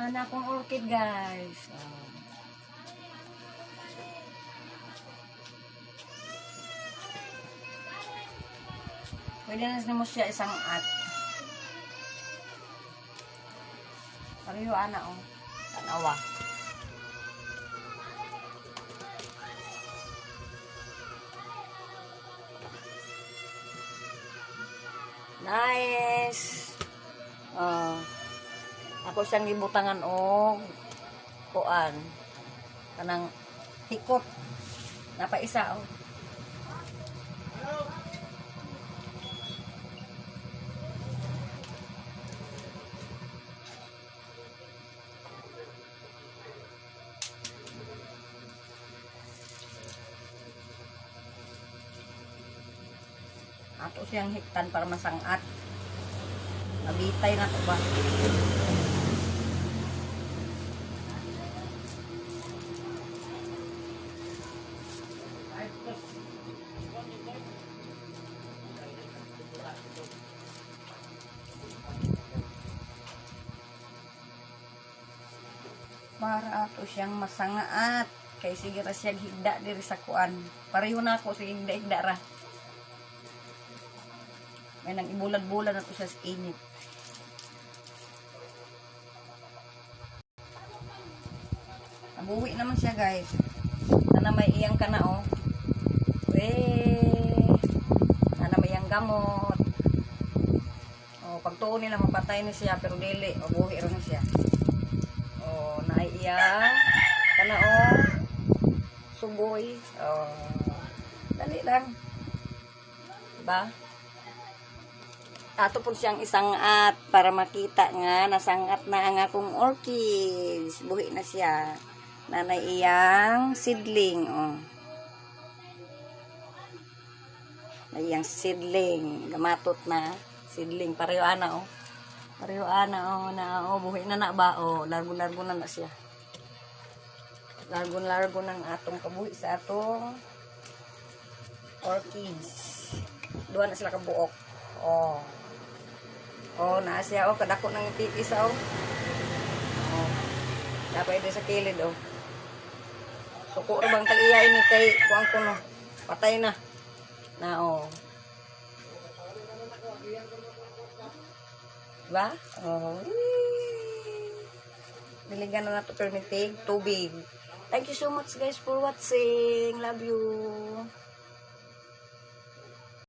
Anak kong orchid, guys. Pwede na mo siya isang at. Pareho ana oh. Tanawa. Nice. Ako siyang gibutangan og kuan. Kanang hikot. Napaisa oh. Ato siyang hiktan para masangat. Nabitay na to ba? Para ato siyang masangaat. Kay sige ra siya higda diri sa kuan. Pareho na ako sige higda ra. May nang ibulad-bulad na to siya sa init. Nabuwi naman siya guys. Na may iyang ka na oh. Na may iyang gamot. Oh, pag tuon nila mapatay na siya pero dili. Mabuhi rin siya. Oh, naiiyak. Kana oh. Suboy. Oh. Dali lang. Diba? Ato po siyang isangat para makita nga nasangat na ang akong orchids. Buhi na siya. Nanay iyang seedling. Oh. Iyang seedling. Gamatot na. Seedling. Pareho ana oh. Pareho ana oh. Na, oh buhi na na ba? Oh, largo-largo na siya. Largo-largo ng atong kabuhi sa atong orchids. Duha na sila kabuok. Oh. Oh, naa siya oh, kadako ng tipis oh. Oh. Dapat ito sa kilid oh. Suko ra bang tag-iya ini kay kuang kuno. Patay na. Na oh. Diba? Oh. Diligan na nato permitig tubig. Thank you so much guys for watching. Love you.